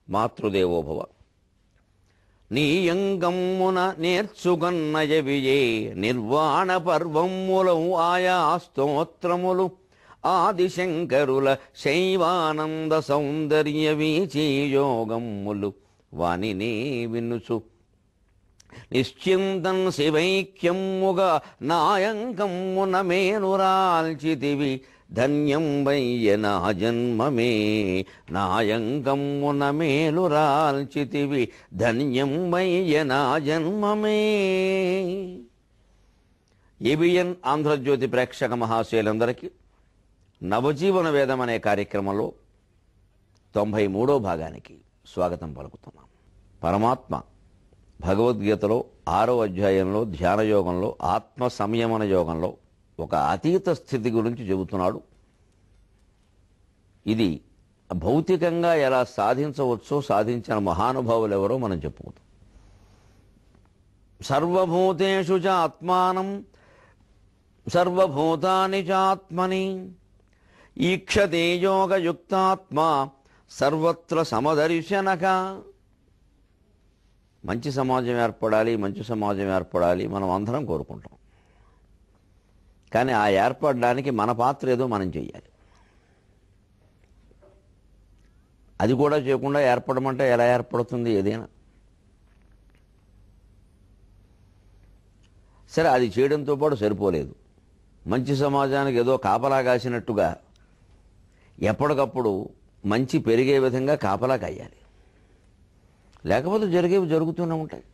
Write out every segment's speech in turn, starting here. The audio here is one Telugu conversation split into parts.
మాతృదేవోభవ. నీయంగమ్మున నేర్చుగన్నయవియే నిర్వాణ పర్వములు ఆయా స్తోత్రములు ఆదిశంకరుల శైవానంద సౌందర్య వీచీయోగమ్ములు వానినే వినుచు నిశ్చింతన్ శివైక్యమ్ముగా నాయంకమ్మున మేనురాల్చితివి ధన్యం వయ్య నా జన్మమే. నాయంకమ్మున మేలురాల్చితివి ధన్యం వయ్య నా జన్మమే. ఏబిఎన్ ఆంధ్రజ్యోతి ప్రేక్షక మహాశయులందరికీ నవజీవన వేదం అనే కార్యక్రమంలో 93వ భాగానికి స్వాగతం పలుకుతున్నాం. పరమాత్మ భగవద్గీతలో 6వ అధ్యాయంలో ధ్యాన యోగంలో ఆత్మ సంయమన యోగంలో ఒక అతీత స్థితి గురించి చెబుతున్నాడు. ఇది భౌతికంగా ఎలా సాధించవచ్చో సాధించిన మహానుభావులు ఎవరో మనం చెప్పుకుంటాం. సర్వభూతేషు చ ఆత్మానం సర్వభూతాని చాత్మని ఈక్షతే యోగయుక్తాత్మా సర్వత్ర సమదర్శనక. మంచి సమాజం ఏర్పడాలి, మంచి సమాజం ఏర్పడాలి మనం అందరం కోరుకుంటాం. కానీ ఆ ఏర్పడడానికి మన పాత్ర ఏదో మనం చెయ్యాలి. అది కూడా చేయకుండా ఏర్పడమంటే ఎలా ఏర్పడుతుంది ఏదైనా? సరే, అది చేయడంతో పాటు సరిపోలేదు. మంచి సమాజానికి ఏదో కాపలా కాసినట్టుగా ఎప్పటికప్పుడు మంచి పెరిగే విధంగా కాపలా కాయాలి. లేకపోతే జరిగేవి జరుగుతూనే ఉంటాయి.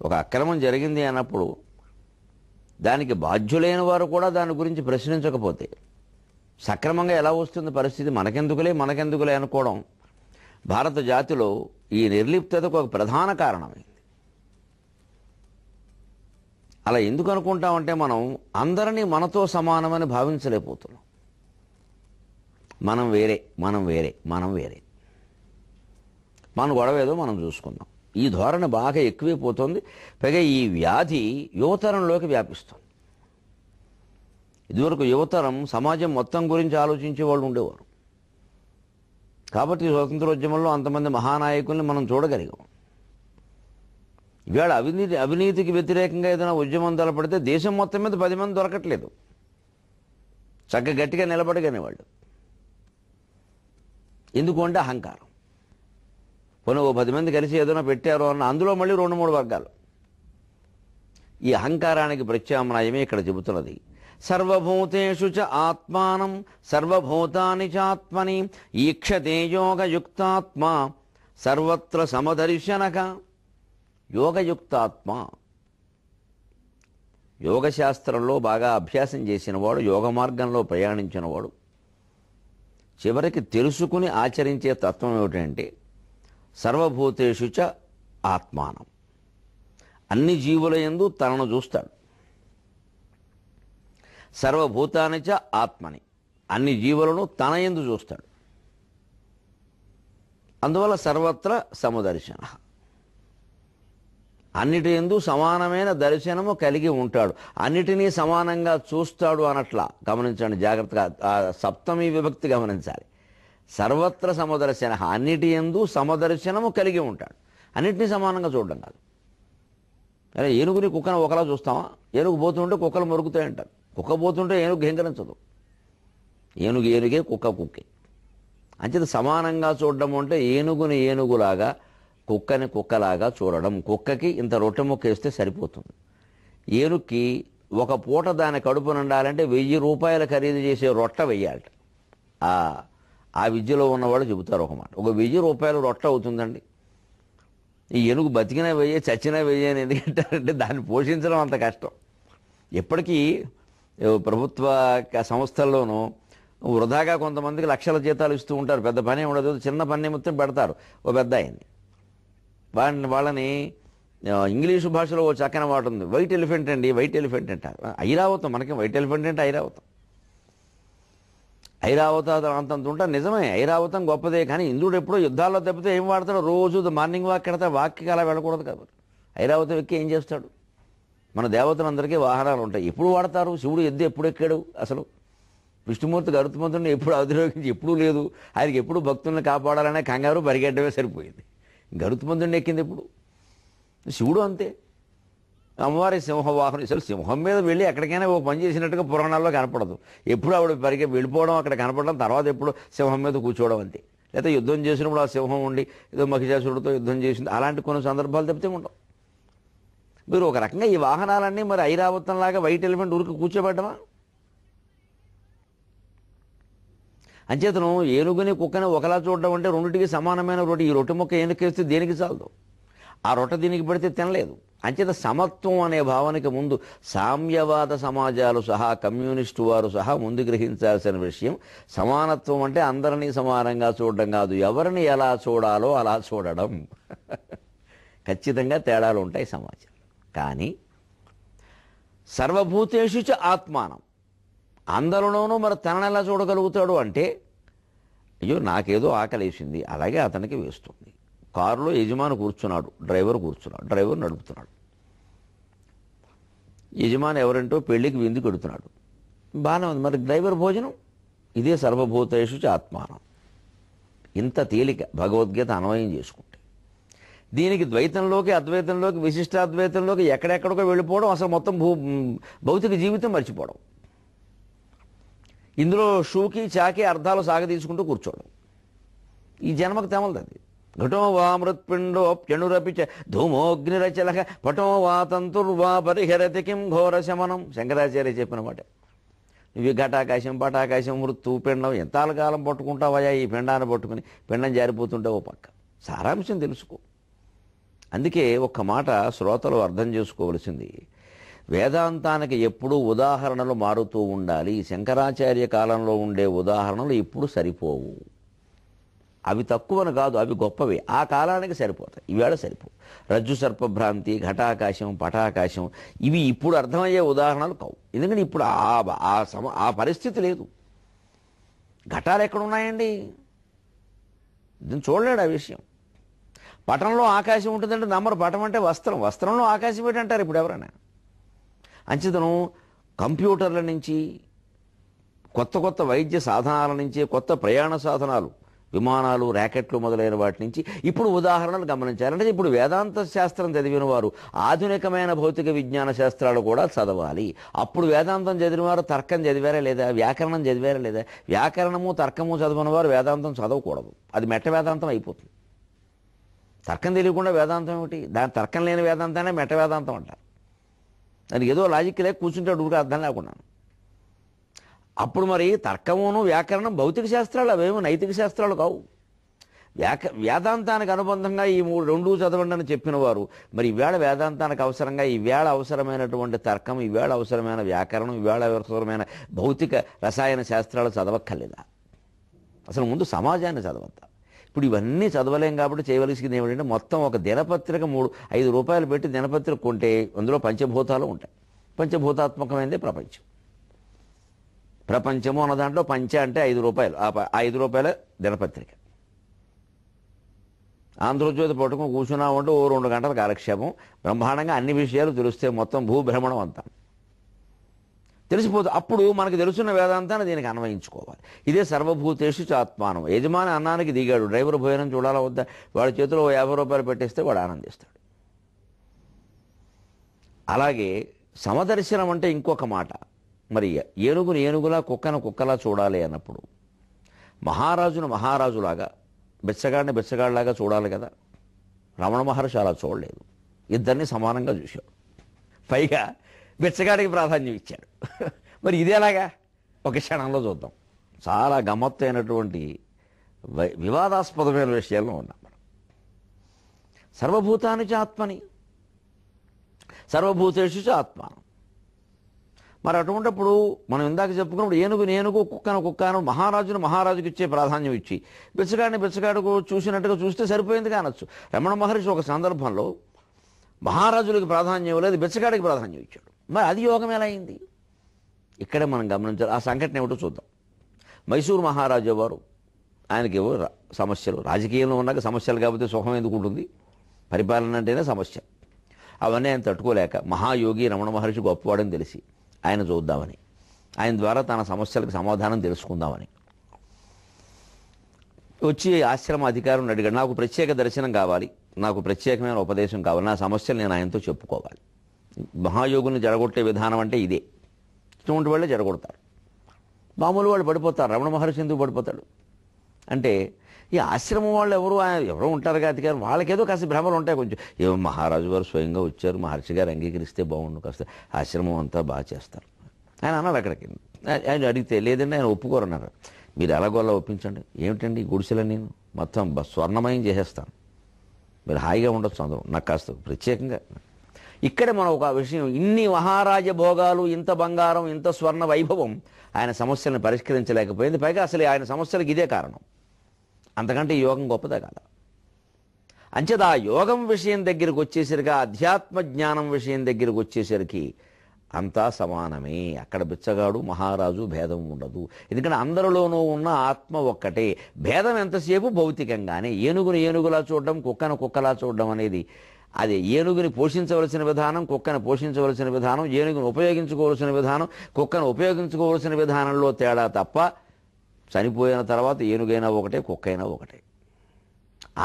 ఒక అక్రమం జరిగింది అన్నప్పుడు దానికి బాధ్యులైన వారు కూడా దాని గురించి ప్రశ్నించకపోతే సక్రమంగా ఎలా వస్తుంది పరిస్థితి? మనకెందుకులే అనుకోవడం భారత జాతిలో ఈ నిర్లిప్తతకు ఒక ప్రధాన కారణమైంది. అలా ఎందుకు అనుకుంటామంటే మనం అందరినీ మనతో సమానమని భావించలేకపోతున్నాం. మనం వేరే మన గొడవ ఏదో మనం చూసుకుందాం. ఈ ధోరణి బాగా ఎక్కువైపోతుంది. పైగా ఈ వ్యాధి యువతరంలోకి వ్యాపిస్తుంది. ఇదివరకు యువతరం సమాజం మొత్తం గురించి ఆలోచించే వాళ్ళు ఉండేవారు. కాబట్టి స్వతంత్రోద్యమంలో అంతమంది మహానాయకుల్ని మనం చూడగలిగాం. ఇవాళ అవినీతికి వ్యతిరేకంగా ఏదైనా ఉద్యమం తలపడితే దేశం మొత్తం మీద 10 మంది దొరకట్లేదు చక్కగా గట్టిగా నిలబడగానే వాళ్ళు. ఎందుకు అంటే అహంకారం. పోనీ ఓ 10 మంది కలిసి ఏదైనా పెట్టారో అన్న అందులో మళ్ళీ 2-3 వర్గాలు. ఈ అహంకారానికి ప్రత్యామ్నాయమే ఇక్కడ చెబుతున్నది. సర్వభూతేషు చ ఆత్మానం సర్వభూతాని చాత్మని ఈక్షతే యోగయుక్తాత్మ సర్వత్ర సమదర్శనక. యోగయుక్తాత్మ, యోగశాస్త్రంలో బాగా అభ్యాసం చేసినవాడు, యోగ మార్గంలో ప్రయాణించినవాడు చివరికి తెలుసుకుని ఆచరించే తత్వం ఏమిటంటే సర్వభూతేషు చ ఆత్మానం. అన్ని జీవుల యందు తనను చూస్తాడు. సర్వభూతాని చ ఆత్మని, అన్ని జీవులను తన యందు చూస్తాడు. అందువల్ల సర్వత్ర సమదర్శన, అన్నిటి యందు సమానమైన దర్శనము కలిగి ఉంటాడు. అన్నిటినీ సమానంగా చూస్తాడు అనట్లా గమనించండి జాగ్రత్తగా. ఆ సప్తమి విభక్తి గమనించాలి. సర్వత్ర సమదర్శన, అన్నిటి యందు సమదర్శనము కలిగి ఉంటాడు. అన్నిటినీ సమానంగా చూడడం కాదు. అరే ఏనుగుని కుక్కను ఒకలా చూస్తామా? ఏనుగు పోతుంటే కుక్కలు మొరుగుతాయంటారు. కుక్క పోతుంటే ఏనుగు ఘేంకరించదు. ఏనుగే, కుక్కే. అంచేత సమానంగా చూడడం అంటే ఏనుగుని ఏనుగులాగా కుక్కని కుక్కలాగా చూడడం. కుక్కకి ఇంత రొట్టె ముక్క వేస్తే సరిపోతుంది. ఏనుగుకి ఒక పూట దాని కడుపు నిండాలంటే 1000 రూపాయలు ఖరీదు చేసే రొట్టె వెయ్యాలట. ఆ విద్యలో ఉన్నవాళ్ళు చెబుతారు ఒక మాట. ఒక 1000 రూపాయలు రొట్టె అవుతుందండి. ఈ ఏనుగు బతికినా వెయ్యే చచ్చినా వెయ్యే అని ఎందుకంటారంటే దాన్ని పోషించడం అంత కష్టం. ఎప్పటికీ ప్రభుత్వ సంస్థల్లోనూ వృధాగా కొంతమందికి లక్షల జీతాలు ఇస్తూ ఉంటారు. పెద్ద పని ఉండదు, చిన్న పని మొత్తం పెడతారు. ఓ పెద్ద ఆయన్ని వాళ్ళని ఇంగ్లీషు భాషలో ఓ చక్కన మాట ఉంది, వైట్ ఎలిఫెంట్ అండి. వైట్ ఎలిఫెంట్ అంటారు. ఐరావతం, మనకి వైట్ ఎలిఫెంట్ అంటే ఐరావతం. అంతంత ఉంటారు. నిజమే, ఐరావతం గొప్పదే. కానీ ఇంద్రుడు ఎప్పుడో యుద్ధాల్లో తప్పితే ఏం వాడతాడు? రోజు మార్నింగ్ వాక్ ఎడతా. వాక్కి అలా వెళ్ళకూడదు కాబట్టి ఐరావతం ఎక్కి ఏం చేస్తాడు? మన దేవతలందరికీ వాహనాలు ఉంటాయి. ఎప్పుడు వాడతారు? శివుడు ఎద్దు ఎప్పుడు ఎక్కాడు? అసలు విష్ణుమూర్తి గరుత్మంతుడిని ఎప్పుడు అధిరోగించి ఎప్పుడూ లేదు. ఆయనకి ఎప్పుడు భక్తుల్ని కాపాడాలనే కంగారు పరిగెట్టడమే సరిపోయింది. గరుత్మంతుడిని ఎక్కింది ఎప్పుడు? శివుడు అంతే. అమ్మవారి సింహవాహనం. అసలు సింహం మీద వెళ్ళి ఎక్కడికైనా ఓ పని చేసినట్టుగా పురాణాల్లో కనపడదు. ఎప్పుడు ఆవిడ వెళ్ళిపోవడం, అక్కడ కనపడడం, తర్వాత ఎప్పుడు సింహం మీద కూర్చోవడం అంతే. లేకపోతే యుద్ధం చేసినప్పుడు ఆ సింహం ఉండి ఏదో మహిషాసురుడితో యుద్ధం చేసింది, అలాంటి కొన్ని సందర్భాలు తప్పితే ఉండవు. మీరు ఒక రకంగా ఈ వాహనాలన్నీ మరి ఐరావతంలాగా వైట్ ఎలిఫెంట్ ఊరికి కూర్చోబెట్టమా? అంచేతను ఏనుగుని కుక్కని ఒకలా చూడడం అంటే రెండింటికి సమానమైన రొట్టె. ఈ రొట్టె ముక్క ఏనుకేస్తే దేనికి చాలదు, ఆ రొట్టె దీనికి పెడితే తినలేదు. అంచేత సమత్వం అనే భావనకి ముందు సామ్యవాద సమాజాలు సహా కమ్యూనిస్టు వారు సహా ముందు గ్రహించాల్సిన విషయం, సమానత్వం అంటే అందరినీ సమానంగా చూడడం కాదు, ఎవరిని ఎలా చూడాలో అలా చూడడం. ఖచ్చితంగా తేడాలు ఉంటాయి సమాజం. కానీ సర్వభూతేషు చ ఆత్మానం, అందరిలోనూ మరి తనని ఎలా చూడగలుగుతాడు అంటే, అయ్యో నాకేదో ఆకలేసింది, అలాగే అతనికి వేస్తుంది. కారులో యజమాని కూర్చున్నాడు, డ్రైవర్ కూర్చున్నాడు, డ్రైవర్ నడుపుతున్నాడు. యజమాని ఎవరంటో పెళ్లికి విందు పెడుతున్నాడు, బాగానే ఉంది. మరి డ్రైవర్ భోజనం, ఇదే సర్వభూతేషు చ ఆత్మానం. ఇంత తేలిక భగవద్గీత అన్వయం చేసుకుంటే. దీనికి ద్వైతంలోకి, అద్వైతంలోకి, విశిష్టాద్వైతంలోకి ఎక్కడెక్కడికో వెళ్ళిపోవడం, అసలు మొత్తం భౌతిక జీవితం మర్చిపోవడం. ఇందులో షూకి చాకి అర్థాలు సాగదీసుకుంటూ కూర్చోవడం. ఈ జన్మకు తెమలది అది. ఘటో వా మృత్పిండోప్యణురపి చ ధూమోగ్నిరచల పటో వా తంతుర్వా పరిహరతి కిం ఘోర శమనం. శంకరాచార్య చెప్పిన మాట. ఇవి ఘటాకాశం, పటాకాశం, మృత్తు, పిండం ఎంతకాలం పట్టుకుంటావయ్యా ఈ పిండాన్ని పట్టుకుని? పిండం జారిపోతుంటే ఓ పక్క. సారాంశం తెలుసుకో. అందుకే ఒక్క మాట శ్రోతలు అర్థం చేసుకోవలసింది, వేదాంతానికి ఎప్పుడూ ఉదాహరణలు మారుతూ ఉండాలి. శంకరాచార్య కాలంలో ఉండే ఉదాహరణలు ఇప్పుడు సరిపోవు. అవి తక్కువని కాదు, అవి గొప్పవి, ఆ కాలానికి సరిపోతాయి, ఈవేళ సరిపోవు. రజ్జు సర్పభ్రాంతి, ఘటాకాశం, పటాకాశం ఇవి ఇప్పుడు అర్థమయ్యే ఉదాహరణలు కావు. ఎందుకంటే ఇప్పుడు ఆ పరిస్థితి లేదు. ఘటాలు ఎక్కడున్నాయండి? దీన్ని చూడలేడు ఆ విషయం. పటంలో ఆకాశం ఉంటుందంటే నమ్మరు. పటం అంటే వస్త్రం, వస్త్రంలో ఆకాశం ఏంటంటారు ఇప్పుడు ఎవరైనా. అంచేతను కంప్యూటర్ల నుంచి, కొత్త కొత్త వైద్య సాధనాల నుంచి, కొత్త ప్రయాణ సాధనాలు, విమానాలు, ర్యాకెట్లు మొదలైన వాటి నుంచి ఇప్పుడు ఉదాహరణలు గమనించాలి. అంటే ఇప్పుడు వేదాంత శాస్త్రం చదివిన వారు ఆధునికమైన భౌతిక విజ్ఞాన శాస్త్రాలు కూడా చదవాలి. అప్పుడు వేదాంతం చదివిన వారు తర్కం చదివారా లేదా, వ్యాకరణం చదివారా లేదా? వ్యాకరణము తర్కము చదివిన వారు వేదాంతం చదవకూడదు, అది మెట్ట వేదాంతం అయిపోతుంది. తర్కం తెలియకుండా వేదాంతం ఏమిటి? దాని తర్కం లేని వేదాంతానే మెట్ట వేదాంతం అంటారు. దానికి ఏదో లాజిక్ లేక కూర్చుంటాడు ఊరికి అర్థం లేకుండా. అప్పుడు మరి తర్కమును వ్యాకరణం భౌతిక శాస్త్రాలు, అవేమో నైతిక శాస్త్రాలు కావు. వేదాంతానికి అనుబంధంగా ఈ రెండు చదవండి అని చెప్పిన వారు మరి ఈవేళ వేదాంతానికి అవసరంగా ఈవేళ అవసరమైనటువంటి తర్కం, ఈవేళ అవసరమైన వ్యాకరణం, ఈవేళ అవసరమైన భౌతిక రసాయన శాస్త్రాలు చదవక్కర్లేదా? అసలు ముందు సమాజాన్ని చదవద్దా? ఇప్పుడు ఇవన్నీ చదవలేం కాబట్టి చేయవలసింది ఏమిటంటే, మొత్తం ఒక దినపత్రిక 5 రూపాయలు పెట్టి దినపత్రిక కొంటే అందులో పంచభూతాలు ఉంటాయి. పంచభూతాత్మకమైనదే ప్రపంచం. ప్రపంచము అన్న దాంట్లో పంచ అంటే 5 రూపాయలు, ఆ 5 రూపాయల దినపత్రిక. ఆంధ్రజ్యోతి పట్టుకుని కూర్చున్నామంటే ఓ 2 గంటల కాలక్షేపం, బ్రహ్మాండంగా అన్ని విషయాలు తెలిస్తే మొత్తం భూభ్రమణం అంతా తెలిసిపోతుంది. అప్పుడు మనకు తెలుసున్న వేదాంతాన్ని దీనికి అన్వయించుకోవాలి. ఇదే సర్వభూతేషు చ ఆత్మానం. యజమాని అన్నానికి దిగాడు, డ్రైవర్ భోజనం చూడాలా వద్దా? వాడి చేతిలో 50 రూపాయలు పెట్టేస్తే వాడు ఆనందిస్తాడు. అలాగే సమదర్శనం అంటే ఇంకొక మాట. మరి ఏనుగును ఏనుగులా, కుక్కను కుక్కలా చూడాలి అన్నప్పుడు మహారాజును మహారాజులాగా, బిచ్చగాడిని బిచ్చగాడిలాగా చూడాలి కదా. రమణ మహర్షి అలా చూడలేదు, ఇద్దరిని సమానంగా చూశాడు. పైగా బిచ్చగాడికి ప్రాధాన్యం ఇచ్చాడు. మరి ఇదేలాగా ఒక క్షణంలో చూద్దాం. చాలా గమ్మత్తైనటువంటి వివాదాస్పదమైన విషయాల్లో ఉన్నాం మనం. సర్వభూతాని చ ఆత్మని, సర్వభూతేషు చ ఆత్మానం. మరి అటువంటిప్పుడు మనం ఇందాక చెప్పుకున్నప్పుడు ఏనుగుని ఏనుగు, కుక్కను కుక్కను, మహారాజును మహారాజుకి ఇచ్చే ప్రాధాన్యం ఇచ్చి బిచ్చగాడిని బిచ్చగాడుకు చూసినట్టుగా చూస్తే సరిపోయింది కానొచ్చు. రమణ మహర్షి ఒక సందర్భంలో మహారాజులకు ప్రాధాన్యం ఇవ్వలేదు, బిచ్చగాడికి ప్రాధాన్యం ఇచ్చాడు. మరి అది యోగం ఎలా అయింది? ఇక్కడే మనం గమనించాలి. ఆ సంఘటన ఏమిటో చూద్దాం. మైసూరు మహారాజు వారు, ఆయనకేవో సమస్యలు, రాజకీయంలో ఉన్నాక సమస్యలు కాకపోతే సుఖం ఎందుకు ఉంటుంది? పరిపాలన అంటేనే సమస్య. అవన్నీ ఆయన తట్టుకోలేక మహాయోగి రమణ మహర్షి గొప్పవాడని తెలిసి ఆయన చూద్దామని ఆయన ద్వారా తన సమస్యలకు సమాధానం తెలుసుకుందామని వచ్చి ఆశ్రమ అధికారులను అడిగాడు. నాకు ప్రత్యేక దర్శనం కావాలి, నాకు ప్రత్యేకమైన ఉపదేశం కావాలి, నా సమస్యలు నేను ఆయనతో చెప్పుకోవాలి. మహాయోగుల్ని జడగొట్టే విధానం అంటే ఇదే. ఇటువంటి వాళ్ళే జడగొడతారు. మామూలు వాళ్ళు పడిపోతారు. రమణ మహర్షి ఎందుకు పడిపోతాడు అంటే ఈ ఆశ్రమం వాళ్ళు ఎవరో ఉంటారు కదా అధికారం, వాళ్ళకేదో కాస్త భ్రమలు ఉంటాయి. కొంచెం ఏమో మహారాజు గారు స్వయంగా వచ్చారు, మహర్షి గారు అంగీకరిస్తే బాగుండు, కాస్త ఆశ్రమం అంతా బాగా చేస్తారు ఆయన అన్నారు. అక్కడికి ఆయన అడిగితే లేదండి ఆయన ఒప్పుకోరన్నారు. మీరు ఎలాగోలా ఒప్పించండి. ఏమిటండి ఈ గుడిసెలని నేను మొత్తం స్వర్ణమయం చేసేస్తాను, మీరు హాయిగా ఉండొచ్చు అందరూ, నాకు కాస్త ప్రత్యేకంగా. ఇక్కడే మనం ఒక విషయం, ఇన్ని మహారాజ భోగాలు, ఇంత బంగారం, ఇంత స్వర్ణ వైభవం ఆయన సమస్యలను పరిష్కరించలేకపోయింది. పైగా అసలు ఆయన సమస్యలకు ఇదే కారణం. అంతకంటే ఈ యోగం గొప్పదే కాదు. అంచేత ఆ యోగం విషయం దగ్గరికి వచ్చేసరికి, అధ్యాత్మ జ్ఞానం విషయం దగ్గరికి వచ్చేసరికి అంతా సమానమే. అక్కడ బిచ్చగాడు మహారాజు భేదం ఉండదు. ఎందుకంటే అందరిలోనూ ఉన్న ఆత్మ ఒక్కటే. భేదం ఎంతసేపు భౌతికంగానే. ఏనుగుని ఏనుగులా చూడడం, కుక్కను కుక్కలా చూడడం అనేది అది ఏనుగుని పోషించవలసిన విధానం, కుక్కను పోషించవలసిన విధానం, ఏనుగుని ఉపయోగించుకోవలసిన విధానం, కుక్కను ఉపయోగించుకోవలసిన విధానంలో తేడా తప్ప చనిపోయిన తర్వాత ఏనుగైనా ఒకటే, కుక్కైనా ఒకటే.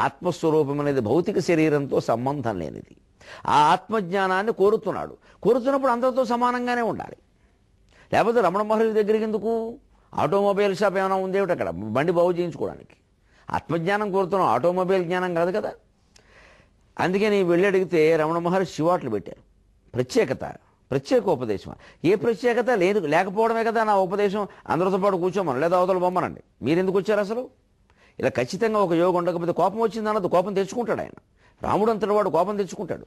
ఆత్మస్వరూపం అనేది భౌతిక శరీరంతో సంబంధం లేనిది. ఆ ఆత్మజ్ఞానాన్ని కోరుతున్నప్పుడు అందరితో సమానంగానే ఉండాలి. లేకపోతే రమణ మహర్షి దగ్గరికి ఎందుకు? ఆటోమొబైల్ షాప్ ఏమైనా ఉంది ఏమిటి అక్కడ బండి బాగు చేయించుకోవడానికి? ఆత్మజ్ఞానం కోరుతున్నాం, ఆటోమొబైల్ జ్ఞానం కాదు కదా. అందుకే నీ వెళ్ళి అడిగితే రమణ మహర్షి శివాట్లు పెట్టారు. ప్రత్యేక ఉపదేశం. ఏ ప్రత్యేకత లేకపోవడమే కదా నా ఉపదేశం. అందరితో పాటు కూర్చోమని, లేదా అవతల బొమ్మనండి, మీరెందుకు వచ్చారు అసలు? ఇలా ఖచ్చితంగా ఒక యోగం ఉండకపోతే కోపం వచ్చింది అన్నది, కోపం తెచ్చుకుంటాడు ఆయన. రాముడు అంతటి వాడు కోపం తెచ్చుకుంటాడు.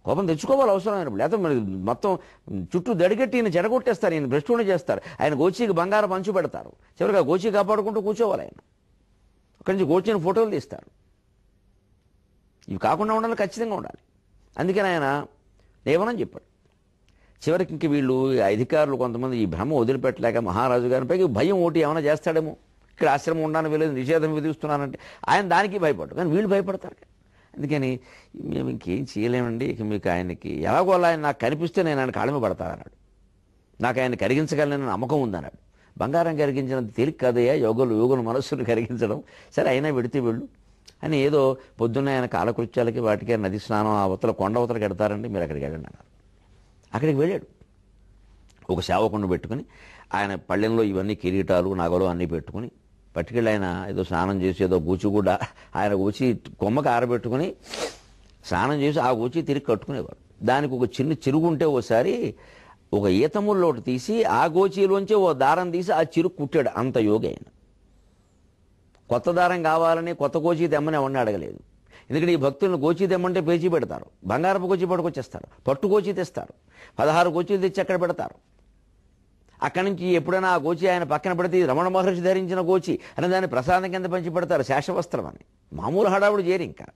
కోపం తెచ్చుకోవాలి అవసరమైనప్పుడు. లేకపోతే మరి మొత్తం చుట్టూ దడిగట్టి ఈయన జడగొట్టేస్తారు, ఈయన భ్రష్టుని చేస్తారు. ఆయన గోచీకి బంగారం పంచు పెడతారు. చివరిగా గోచీ కాపాడుకుంటూ కూర్చోవాలి ఆయన. అక్కడి నుంచి గోచీని ఫోటోలు తీస్తారు. ఇవి కాకుండా ఉండాలి, ఖచ్చితంగా ఉండాలి. అందుకని ఆయన ఏమని చెప్పాడు. చివరికి ఇంక వీళ్ళు అధికారులు కొంతమంది ఈ భ్రమ వదిలిపెట్టలేక మహారాజు గారిపై భయం ఓటి ఏమైనా చేస్తాడేమో, ఇక్కడ ఆశ్రమం ఉండడానికి వీలేదు, నిషేధం విధిస్తున్నానంటే ఆయన దానికి భయపడ్డు. కానీ వీళ్ళు భయపడతారు. అందుకని మేము ఇంకేం చేయలేమండి, ఇక మీకు ఆయనకి ఎలాగోలా ఆయన నాకు కనిపిస్తే నేను ఆయన కాళ్ళమే పడతానన్నాడు. నాకు ఆయన కరిగించగలనని నమ్మకం ఉందన్నాడు. బంగారం కరిగించినంత తేలిక కాదయ్యా యోగులు మనస్సును కరిగించడం. సరే అయినా పెడితే వెళ్ళు అని ఏదో పొద్దున్న ఆయన కాలకృత్యాలకి వాటికి నది స్నానం అవతల కొండ అవతలకి వెడతారండి, మీరు అక్కడికి వెళ్ళండి అన్నారు. అక్కడికి వెళ్ళాడు. ఒక సేవకుని పెట్టుకుని ఆయన పళ్ళెంలో ఇవన్నీ కిరీటాలు నగలు అన్నీ పెట్టుకుని పట్టుకెళ్ళి ఆయన ఏదో స్నానం చేసి ఏదో గూచి కూడా ఆయన గూచి కొమ్మకి ఆరబెట్టుకుని స్నానం చేసి ఆ గూచి తిరిగి కట్టుకునేవాడు. దానికి ఒక చిన్న చిరుగు ఉంటే ఓసారి ఒక ఈతముల్లో తీసి ఆ గోచీలోంచి ఓ దారం తీసి ఆ చిరుగు కుట్టాడు. అంత యోగి ఆయన. కొత్త దారం కావాలని కొత్త గోచీ తెమ్మని ఎవరిని అడగలేదు. ఎందుకంటే ఈ భక్తులను గోచీ తెమ్మంటే పేచీ పెడతారు, బంగారపు గోచీ పట్టుకొచ్చేస్తారు, పట్టు గోచీ తెస్తారు, 16 గోచీలు తెచ్చి అక్కడ పెడతారు. అక్కడి నుంచి ఎప్పుడైనా ఆ గోచి ఆయన పక్కన పెడితే రమణ మహర్షి ధరించిన గోచి అని దాన్ని ప్రసాదం కింద పంచి పెడతారు, శేషవస్త్రం అని. మామూలు హడావుడు చేరి ఇంకా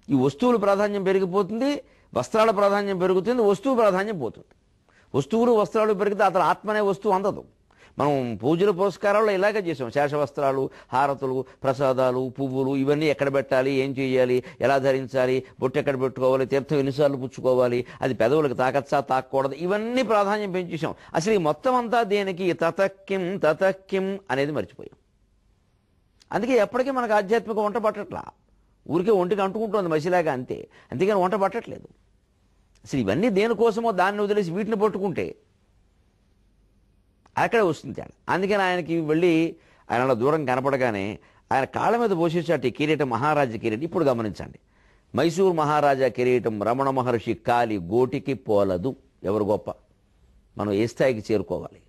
ఈ వస్తువుల ప్రాధాన్యం పెరిగిపోతుంది, వస్త్రాల ప్రాధాన్యం పెరుగుతుంది, వస్తువు ప్రాధాన్యం పోతుంది. వస్తువులు వస్త్రాలు పెరిగితే అతను ఆత్మనే వస్తువు అందదు. మనం పూజల పురస్కారాల్లో ఇలాగే చేసాం. శేషవస్త్రాలు, హారతులు, ప్రసాదాలు, పువ్వులు ఇవన్నీ ఎక్కడ పెట్టాలి, ఏం చేయాలి, ఎలా ధరించాలి, బొట్టు ఎక్కడ పెట్టుకోవాలి, తీర్థం ఎన్నిసార్లు పుచ్చుకోవాలి, అది పెదవులకు తాకచ్చా తాకూడదు, ఇవన్నీ ప్రాధాన్యం పెంచేసాం. అసలు ఈ మొత్తం అంతా దేనికి తతక్కిం అనేది మర్చిపోయాం. అందుకే ఎప్పటికీ మనకు ఆధ్యాత్మిక వంట పట్టట్లా, ఊరికే ఒంటికి అంటుకుంటుంది మసిలాగా అంతే. అంతేగాని వంట పట్టట్లేదు. అసలు ఇవన్నీ దేనికోసమో దాన్ని వదిలేసి వీటిని పట్టుకుంటే అక్కడే వస్తుంది తేడా. అందుకని ఆయనకి వెళ్ళి ఆయన అలా దూరం కనపడగానే ఆయన కాళ్ళ మీద పోసేసాటి కిరీటం, మహారాజా కిరీటం. ఇప్పుడు గమనించండి, మైసూరు మహారాజా కిరీటం రమణ మహర్షి కాలి గోటికి పోలదు. ఎవరు గొప్ప? మనం ఏ స్థాయికి చేరుకోవాలి?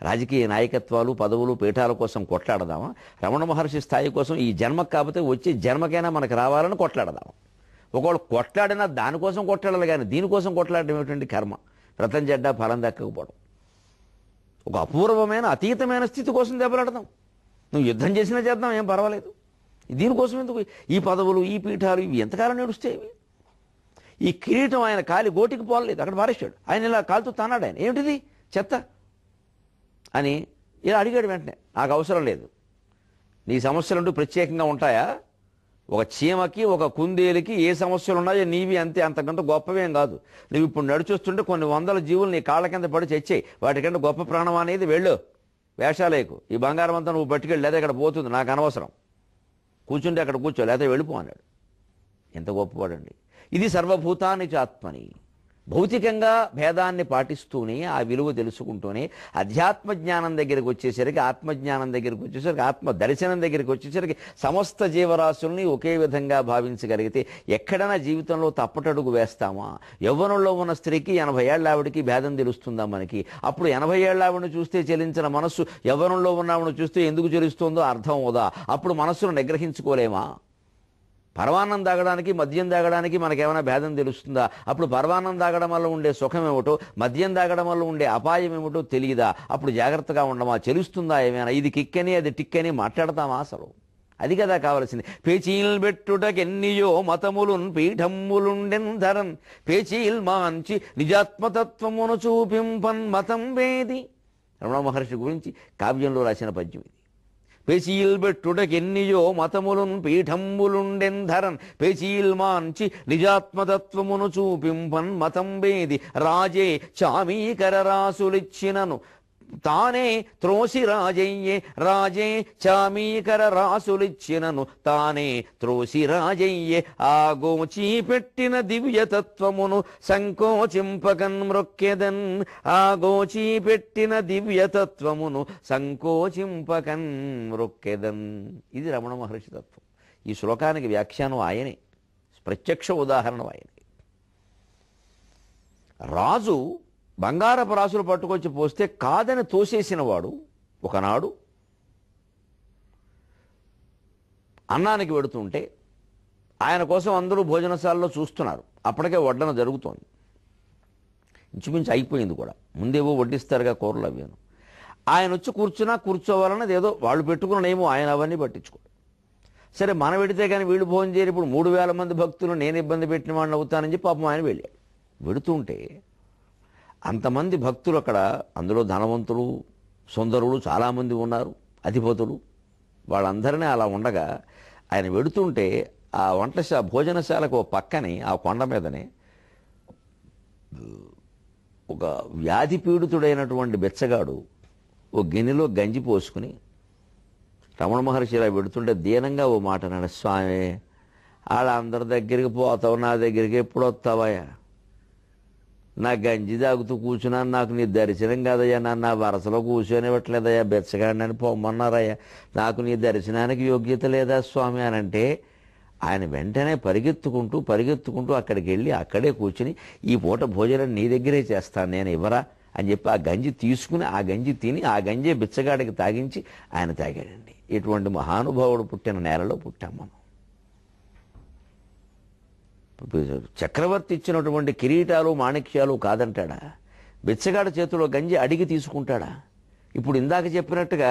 రాజకీయ నాయకత్వాలు, పదవులు, పీఠాల కోసం కొట్లాడదామా? రమణ మహర్షి స్థాయి కోసం ఈ జన్మకు కాకపోతే వచ్చే జన్మకైనా మనకు రావాలని కొట్లాడదామా? ఒకవేళ కొట్లాడినా దానికోసం కొట్లాడాలి, కానీ దీనికోసం కొట్లాడడం ఏమిటండి? కర్మ. వ్రతం చెడ్డ ఫలం దక్కకపోవడం. ఒక అపూర్వమైన అతీతమైన స్థితి కోసం దెబ్బలాడదాం. నువ్వు యుద్ధం చేసినా చేద్దాం, ఏం పర్వాలేదు. దీనికోసం ఎందుకు ఈ పదవులు, ఈ పీఠాలు, ఇవి ఎంతకాలం నడుస్తాయి? ఈ కిరీటం ఆయన కాలి గోటికి పోలేదు, అక్కడ పారేశాడు. ఆయన ఇలా కాలుతూ తన్నాడు. ఆయన ఏమిటిది చెత్త అని ఇలా అడిగాడు. వెంటనే నాకు అవసరం లేదు, నీ సమస్యలంటూ ప్రత్యేకంగా ఉంటాయా? ఒక చీమకి ఒక కుందేలుకి ఏ సమస్యలు ఉన్నాయో నీవి అంతే, అంతకంటే గొప్పవేం కాదు. నువ్వు ఇప్పుడు నడిచొస్తుంటే కొన్ని వందల జీవులు నీ కాళ్ళ కింద పడి చచ్చాయి, వాటికంటే గొప్ప ప్రాణం అనేది వెళ్ళు, వేషాలేకు, ఈ బంగారం అంతా నువ్వు పట్టుకెళ్ళి లేదా ఇక్కడ పోతుంది, నాకు అనవసరం, కూర్చుంటే అక్కడ కూర్చో లేదా వెళ్ళిపో అన్నాడు. ఎంత గొప్పవాడండి. ఇది సర్వభూతాని చాత్మని. భౌతికంగా భేదాన్ని పాటిస్తూనే ఆ విలువ తెలుసుకుంటూనే అధ్యాత్మ జ్ఞానం దగ్గరికి వచ్చేసరికి, ఆత్మజ్ఞానం దగ్గరికి వచ్చేసరికి, ఆత్మ దర్శనం దగ్గరికి వచ్చేసరికి సమస్త జీవరాశుల్ని ఒకే విధంగా భావించగలిగితే ఎక్కడైనా జీవితంలో తప్పటడుగు వేస్తామా? యవ్వనంలో ఉన్న స్త్రీకి 80 ఏళ్ల ఆవిడికి భేదం తెలుస్తుందా మనకి? అప్పుడు 80 ఏళ్ల ఆవిడను చూస్తే చెలించిన మనస్సు యవ్వనంలో ఉన్న ఆవిడను చూస్తే ఎందుకు చెలుస్తుందో అర్థం అవుదా? అప్పుడు మనస్సును నిగ్రహించుకోలేమా? పరమాన్నం తాగడానికి మద్యం తాగడానికి మనకేమైనా భేదం తెలుస్తుందా? అప్పుడు పరమాన్నం తాగడం వల్ల ఉండే సుఖం ఏమిటో, మద్యం తాగడం వల్ల ఉండే అపాయం ఏమిటో తెలియదా? అప్పుడు జాగ్రత్తగా ఉండమా? చెలుస్తుందా ఏమైనా? ఇది కిక్కని అది టిక్కని మాట్లాడతామా అసలు? అది కదా కావలసింది. పేచీల్ బెట్టుటకెన్నియో మతములున్ పీఠమ్ములుండెంధరన్ పేచీల్ మాంచి నిజాత్మతత్వమును చూపింపన్ మతం వేది. రమణ మహర్షి గురించి కావ్యంలో రాసిన పద్యం ఇది. పేచీల్ బెట్టుటకెన్నియో మతములున్ పీఠంబులుండెంధరన్ పేచీల్ మాంచి నిజాత్మతత్వమును చూపింపన్ మతం వేది. రాజే చామీకర రాసులిచ్చినను తానే త్రోసి రాజయ్యే, రాజే చామీకర రాసులిచ్చినను తానే త్రోసి రాజయ్యే. ఆగోచి పెట్టిన దివ్యతత్వమును సంకోచింపకన్ మ్రొక్కెదన్, ఆగోచి పెట్టిన దివ్యతత్వమును సంకోచింపకన్ మ్రొక్కెదన్. ఇది రమణ మహర్షి తత్వం. ఈ శ్లోకానికి వ్యాఖ్యానం ఆయనే, ప్రత్యక్ష ఉదాహరణ ఆయనే. రాజు బంగారపు రాసులు పట్టుకొచ్చి పోస్తే కాదని తోసేసిన వాడు ఒకనాడు అన్నానికి వెడుతుంటే ఆయన కోసం అందరూ భోజనశాలలో చూస్తున్నారు. అప్పటికే వడ్డన జరుగుతోంది, ఇంచుమించు అయిపోయింది కూడా. ముందేవో వడ్డిస్తారుగా కూరలు అవేను. ఆయన వచ్చి కూర్చోవాలన్నది ఏదో వాళ్ళు పెట్టుకున్ననేమో, ఆయన అవన్నీ పట్టించుకోడు. సరే మనం పెడితే కానీ వీళ్ళు భోజనం చేయరు, ఇప్పుడు 3000 మంది భక్తులు నేను ఇబ్బంది పెట్టిన వాడిని అవుతానని చెప్పి పాపం ఆయన వెళ్ళాడు. వెడుతుంటే అంతమంది భక్తులు అక్కడ, అందులో ధనవంతులు సుందరులు చాలామంది ఉన్నారు, అధిపతులు, వాళ్ళందరినీ అలా ఉండగా ఆయన వెడుతుంటే ఆ భోజనశాలకు పక్కనే ఆ కొండ మీదనే ఒక వ్యాధి పీడితుడైనటువంటి బెచ్చగాడు ఓ గిన్నెలో గంజి పోసుకుని రమణ మహర్షి ఇలా వెడుతుంటే దీనంగా ఓ మాట అన్నాడు, స్వామి వాళ్ళ అందరి దగ్గరికి పోతావు, నా దగ్గరికి ఎప్పుడు వస్తావయ్యా? నా గంజి తాగుతూ కూర్చున్నాను, నాకు నీ దర్శనం కాదయ్యా, నన్ను నా వరసలో కూర్చొనివ్వట్లేదయ్యా, బెచ్చగాడిని పోమన్నారయ్యా, నాకు నీ దర్శనానికి యోగ్యత లేదా స్వామి అని అంటే ఆయన వెంటనే పరిగెత్తుకుంటూ అక్కడికి వెళ్ళి అక్కడే కూర్చుని ఈ పూట భోజనం నీ దగ్గరే చేస్తాను నేను, ఇవ్వరా అని చెప్పి ఆ గంజి తీసుకుని ఆ గంజి తిని ఆ గంజే బిచ్చగాడికి తాగించి ఆయన తాగాడండి. ఇటువంటి మహానుభావుడు పుట్టిన నేలలో పుట్టాం మనం. చక్రవర్తి ఇచ్చినటువంటి కిరీటాలు మాణిక్యాలు కాదంటాడా? బిచ్చగాడి చేతిలో గంజి అడిగి తీసుకుంటాడా? ఇప్పుడు ఇందాక చెప్పినట్టుగా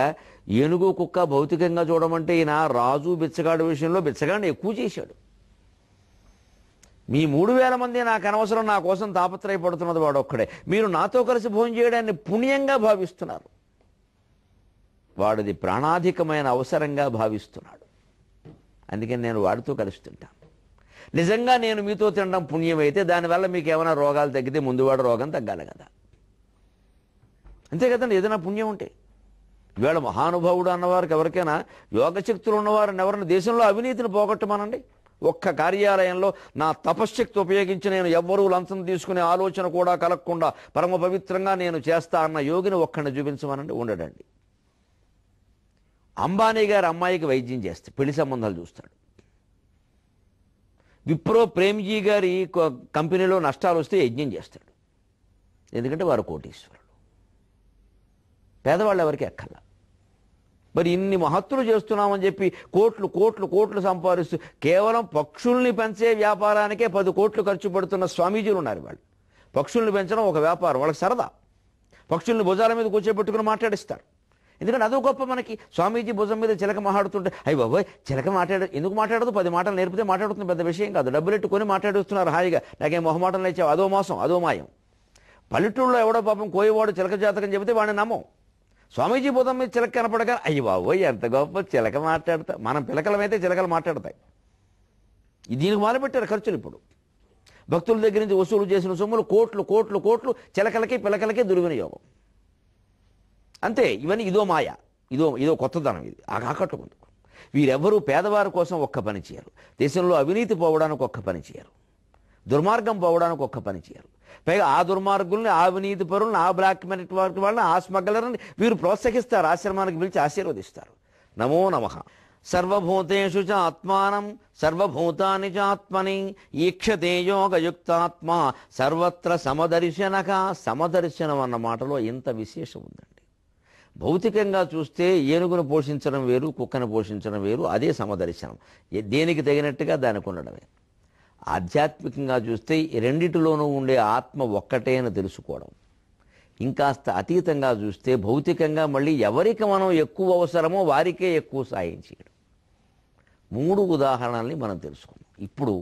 ఏనుగు కుక్క భౌతికంగా చూడమంటే ఈయన రాజు బిచ్చగాడి విషయంలో బిచ్చగాడిని ఎక్కువ చేశాడు. మీ 3000 మంది నాకు అనవసరం, నా కోసం తాపత్రయపడుతున్నది వాడు ఒక్కడే, మీరు నాతో కలిసి భోజనం చేయడాన్ని పుణ్యంగా భావిస్తున్నారు, వాడిది ప్రాణాధికమైన అవసరంగా భావిస్తున్నాడు. అందుకని నేను వాడితో కలిసి తింటాను. నిజంగా నేను మీతో తినడం పుణ్యమైతే దానివల్ల మీకు ఏమైనా రోగాలు తగ్గితే ముందువాడు రోగం తగ్గాలి కదా, అంతే కదండి. ఏదైనా పుణ్యం ఉంటే ఇవాళ మహానుభావుడు అన్నవారికి ఎవరికైనా యోగశక్తులు ఉన్నవారిని ఎవరిని దేశంలో అవినీతిని పోగొట్టమనండి. ఒక్క కార్యాలయంలో నా తపశ్శక్తి ఉపయోగించి నేను ఎవ్వరూ లంచం తీసుకునే ఆలోచన కూడా కలగకుండా పరమ పవిత్రంగా నేను చేస్తా అన్న యోగిని ఒక్కడిని చూపించమనండి, ఉండడండి. అంబానీ గారి అమ్మాయికి వైద్యం చేస్తే పెళ్లి సంబంధాలు చూస్తాడు. విప్రో ప్రేమ్జీ గారి కంపెనీలో నష్టాలు వస్తే యజ్ఞం చేస్తాడు, ఎందుకంటే వారు కోటీశ్వరులు, పేదవాళ్ళు ఎవరికి ఎక్కల్లా. మరి ఇన్ని మహత్తులు చేస్తున్నామని చెప్పి కోట్లు సంపాదిస్తూ కేవలం పక్షుల్ని పెంచే వ్యాపారానికే 10 కోట్లు ఖర్చు పెడుతున్న స్వామీజీలు ఉన్నారు. వాళ్ళు పక్షుల్ని పెంచడం ఒక వ్యాపారం, వాళ్ళకి సరదా. పక్షుల్ని భుజాల మీద కూర్చోబెట్టుకుని మాట్లాడిస్తారు, ఎందుకంటే అదో గొప్ప. మనకి స్వామీజీ భుజం మీద చిలక మాట్లాడుతుంటే అయ్యి బాబోయ్ చిలక ఎందుకు మాట్లాడదు? 10 మాటలు నేర్పితే మాట్లాడుతుంది, పెద్ద విషయం కాదు. డబ్బులు ఎట్టుకొని మాట్లాడుతున్నారు హాయిగా, నాకేం మొహమాటం లేచావు, అదో మోసం అదో మాయం. పల్లెటూరులో ఎవడో పాపం కోయవాడు చిలక జాతకం చెబితే వాడిని నమ్మం. స్వామీజీ భుజం మీద చిలక కనపడగా అయ్యి బాబోయ్ ఎంత గొప్ప చిలక మాట్లాడతా. మనం పిలకలమైతే చిలకలు మాట్లాడతాయి, దీనికి మొదలుపెట్టారు ఖర్చులు. ఇప్పుడు భక్తుల దగ్గర నుంచి వసూలు చేసిన సొమ్ములు కోట్లు కోట్లు కోట్లు చిలకలకి పిలకలకి దుర్వినియోగం. అంతే. ఇవన్నీ ఇదో మాయ, ఇదో కొత్తదనం. ఇది ఆకట్టుకుంది. వీరెవ్వరూ పేదవారి కోసం ఒక్క పని చేయరు. దేశంలో అవినీతి పోవడానికి ఒక్క పని చేయరు. దుర్మార్గం పోవడానికి ఒక్క పని చేయరు. పైగా ఆ దుర్మార్గుల్ని, ఆ అవినీతి పరులను, ఆ బ్లాక్ మార్కెట్ వాళ్ళని, ఆ స్మగ్లర్ని వీరు ప్రోత్సహిస్తారు. ఆశ్రమానికి పిలిచి ఆశీర్వదిస్తారు. నమో నమః. సర్వభూతేషు చ ఆత్మానం సర్వభూతాని చ ఆత్మని ఈక్షతే యోగయుక్తాత్మ సర్వత్ర సమదర్శనక. సమదర్శనం అన్న మాటలో ఇంత విశేషం ఉందండి. భౌతికంగా చూస్తే ఏనుగును పోషించడం వేరు, కుక్కను పోషించడం వేరు. అదే సమదర్శనం. దేనికి తగినట్టుగా దానికి ఉండడమే. ఆధ్యాత్మికంగా చూస్తే ఈ రెండిటిలోనూ ఉండే ఆత్మ ఒక్కటే అని తెలుసుకోవడం. ఇంకాస్త అతీతంగా చూస్తే భౌతికంగా మళ్ళీ ఎవరికి మనం ఎక్కువ అవసరమో వారికే ఎక్కువ సాయం చేయడం. 3 ఉదాహరణల్ని మనం తెలుసుకున్నాం. ఇప్పుడు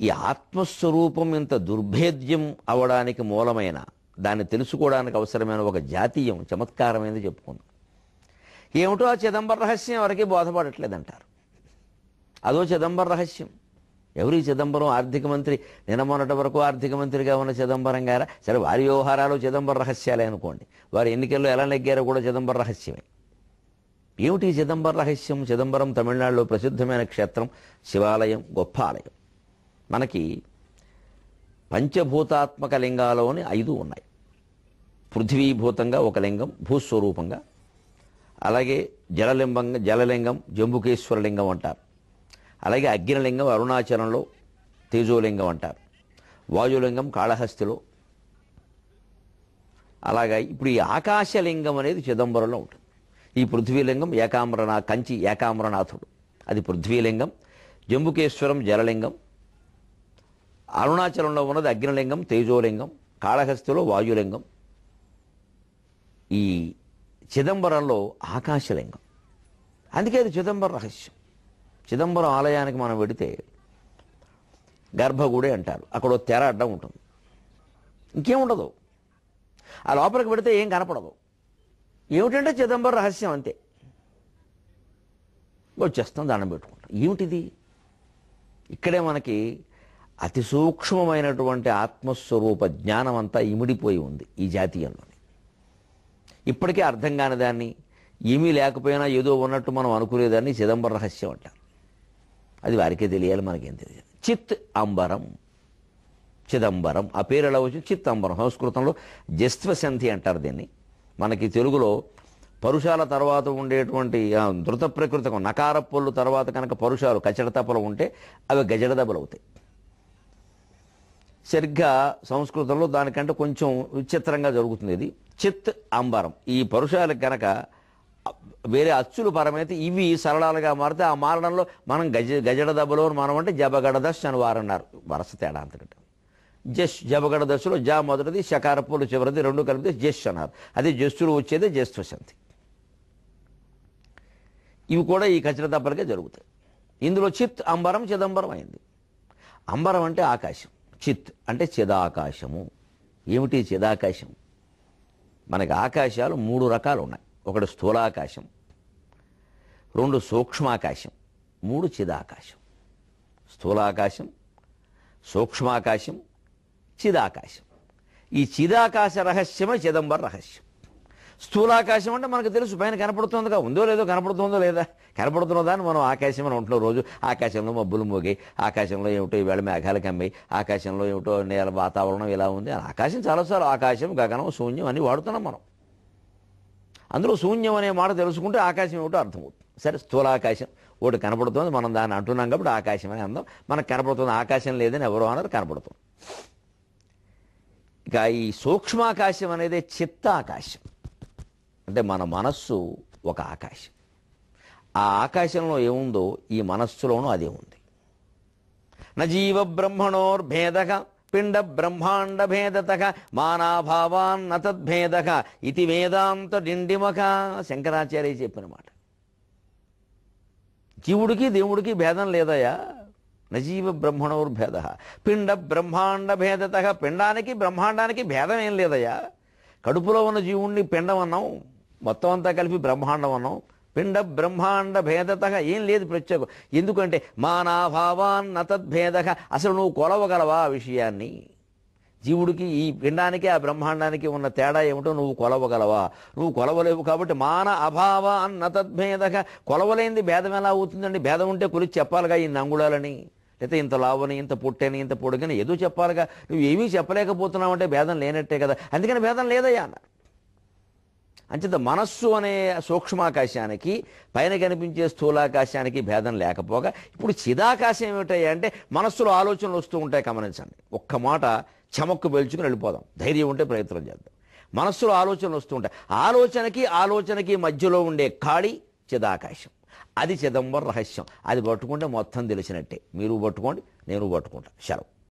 ఈ ఆత్మస్వరూపం ఇంత దుర్భేద్యం అవడానికి మూలమైన, దాన్ని తెలుసుకోవడానికి అవసరమైన ఒక జాతీయం చమత్కారమైనది చెప్పుకుందాం. ఏమిటో ఆ చిదంబర రహస్యం ఎవరికి బోధపడట్లేదంటారు. అదో చిదంబర రహస్యం. ఎవరి చిదంబరం? ఆర్థిక మంత్రి. నిన్న మొన్నటి వరకు ఆర్థిక మంత్రిగా ఉన్న చిదంబరం గారా? సరే, వారి వ్యవహారాలు చిదంబర రహస్యాలే అనుకోండి. వారు ఎన్నికల్లో ఎలా నెగ్గారో కూడా చిదంబర రహస్యమే. ఏమిటి చిదంబర రహస్యం? చిదంబరం తమిళనాడులో ప్రసిద్ధమైన క్షేత్రం, శివాలయం, గొప్ప ఆలయం. మనకి పంచభూతాత్మక లింగాలోని 5 ఉన్నాయి. పృథ్వీభూతంగా ఒక లింగం భూస్వరూపంగా, అలాగే జలలింగం జంబుకేశ్వరలింగం అంటారు. అలాగే అగ్నిలింగం అరుణాచలంలో తేజోలింగం అంటారు. వాయులింగం కాళహస్తిలో. అలాగా ఇప్పుడు ఈ ఆకాశలింగం అనేది చిదంబరంలో ఉంటుంది. ఈ పృథ్వీలింగం కంచి ఏకామ్రనాథుడు, అది పృథ్వీలింగం. జంబుకేశ్వరం జలలింగం. అరుణాచలంలో ఉన్నది అగ్నిలింగం తేజోలింగం. కాళహస్తిలో వాయులింగం. ఈ చిదంబరంలో ఆకాశలింగం. అందుకే అది చిదంబర రహస్యం. చిదంబరం ఆలయానికి మనం వెడితే గర్భగుడి అంటారు. అక్కడ తెర అడ్డం ఉంటుంది, ఇంకేముండదు. ఆ లోపలికి పెడితే ఏం కనపడదు. ఏమిటంటే చిదంబర రహస్యం, అంతే. వచ్చేస్తాం, దండం పెట్టుకుంటాం. ఏమిటిది? ఇక్కడే మనకి అతి సూక్ష్మమైనటువంటి ఆత్మస్వరూప జ్ఞానం అంతా ఇమిడిపోయి ఉంది ఈ జాతీయంలోని. ఇప్పటికే అర్థం కాని దాన్ని, ఏమీ లేకపోయినా ఏదో ఉన్నట్టు మనం అనుకునేదాన్ని చిదంబర రహస్యం అంటారు. అది వారికే తెలియాలి, మనకేం తెలియాలి. చిత్ అంబరం, చిదంబరం. ఆ పేరు ఎలా వచ్చింది? చిత్ అంబరం. సంస్కృతంలో జస్త్వసంధి అంటారు దీన్ని. మనకి తెలుగులో పరుషాల తర్వాత ఉండేటువంటి ధృత ప్రకృతికం, నకార పొల్లు తర్వాత కనుక పరుషాలు కచడతపలు ఉంటే అవి గజడదబలు అవుతాయి. సరిగ్గా సంస్కృతంలో దానికంటే కొంచెం విచిత్రంగా జరుగుతుంది ఇది. చిత్ అంబరం. ఈ పరుషాలకు కనుక వేరే అచ్చులు పరమైతే ఇవి సరళాలుగా మారితే ఆ మారడంలో మనం గజడ దెబ్బలో మనం అంటే జబగడ దశ అని వారన్నారు. వరస తేడా అంతకంటే. జస్ జబగడ దశలో జా మొదటిది, శకారపులు చివరిది, 2 కలిపితే జస్ అన్నారు. అదే జస్సులు వచ్చేది జస్వశంతి. ఇవి కూడా ఈ కచడ దెబ్బలకే జరుగుతాయి. ఇందులో చిత్ అంబరం చిదంబరం అయింది. అంబరం అంటే ఆకాశం, చిత్ అంటే చిదాకాశము. ఏమిటి చిదాకాశం? మనకి ఆకాశాలు 3 రకాలు ఉన్నాయి. ఒకటి స్థూలాకాశం, 2 సూక్ష్మాకాశం, 3 చిదాకాశం. స్థూలాకాశం, సూక్ష్మాకాశం, చిదాకాశం. ఈ చిదాకాశ రహస్యమే చిదంబర రహస్యం. స్థూలాకాశం అంటే మనకు తెలుసు, పైన కనపడుతుందిగా, ఉందో లేదో, కనపడుతుందో లేదా, కనపడుతున్నదా అని మనం ఆకాశం అని ఉంటున్నాం రోజు. ఆకాశంలో మబ్బులు మోగాయి, ఆకాశంలో ఏమిటో ఈవేళ మేఘాలు కమ్మాయి, ఆకాశంలో ఏమిటో నేల వాతావరణం ఇలా ఉంది. ఆకాశం చాలాసార్లు ఆకాశం, గగనం, శూన్యం అని వాడుతున్నాం మనం. అందులో శూన్యం అనే మాట తెలుసుకుంటే ఆకాశం ఏమిటో అర్థమవుతుంది. సరే, స్థూలాకాశం ఒకటి కనపడుతుంది, మనం దాన్ని అంటున్నాం కాబట్టి ఆకాశం అని అందాం. మనకు కనపడుతుంది, ఆకాశం లేదని ఎవరో అన్నారు, కనపడుతుంది. ఇక ఈ సూక్ష్మాకాశం అనేది చిత్తాకాశం. అంటే మన మనస్సు ఒక ఆకాశం. ఆ ఆకాశంలో ఏముందో ఈ మనస్సులోనూ అదే ఉంది. నజీవ బ్రహ్మణోర్భేదక పిండ బ్రహ్మాండ భేదతక మానాభావాన్న తద్భేదక ఇది వేదాంత డిండిమక. శంకరాచార్య చెప్పిన మాట. జీవుడికి దేవుడికి భేదం లేదయా. నజీవ బ్రహ్మణోర్భేద పిండ బ్రహ్మాండ భేదతక. పిండానికి బ్రహ్మాండానికి భేదం ఏం లేదయా. కడుపులో ఉన్న జీవుణ్ణి పిండం అన్నాం, మొత్తం అంతా కలిపి బ్రహ్మాండం అన్నాం. పిండ బ్రహ్మాండ భేదత ఏం లేదు ప్రత్యేకం. ఎందుకంటే మానాభావాన్న తద్భేద. అసలు నువ్వు కొలవగలవా ఆ విషయాన్ని? జీవుడికి ఈ పిండానికి ఆ బ్రహ్మాండానికి ఉన్న తేడా ఏమిటో నువ్వు కొలవగలవా? నువ్వు కొలవలేవు. కాబట్టి మాన అభావ అన్న తద్భేదక. కొలవలేనిది భేదం ఎలా అవుతుందండి? భేదం ఉంటే కొలిచి చెప్పాలిగా ఇన్ని అంగుళాలని, లేకపోతే ఇంత లావని, ఇంత పొట్టని, ఇంత పొడుగని ఏదో చెప్పాలిగా. నువ్వు ఏమీ చెప్పలేకపోతున్నావు అంటే భేదం లేనట్టే కదా. అందుకని భేదం లేదయ్యా అన్నారు. అంచేత మనస్సు అనే సూక్ష్మాకాశానికి పైన కనిపించే స్థూలాకాశానికి భేదం లేకపోగా ఇప్పుడు చిదాకాశం ఏమిటాయి అంటే మనస్సులో ఆలోచనలు వస్తూ ఉంటాయి. గమనించండి, ఒక్క మాట చమక్కు పెల్చుకుని వెళ్ళిపోదాం. ధైర్యం ఉంటే ప్రయత్నం చేద్దాం. మనస్సులో ఆలోచనలు వస్తూ ఉంటాయి. ఆలోచనకి మధ్యలో ఉండే ఖాళీ చిదాకాశం. అది చిదంబర రహస్యం. అది పట్టుకుంటే మొత్తం తెలిసినట్టే. మీరు పట్టుకోండి, నేను పట్టుకుంటా. సెలవు.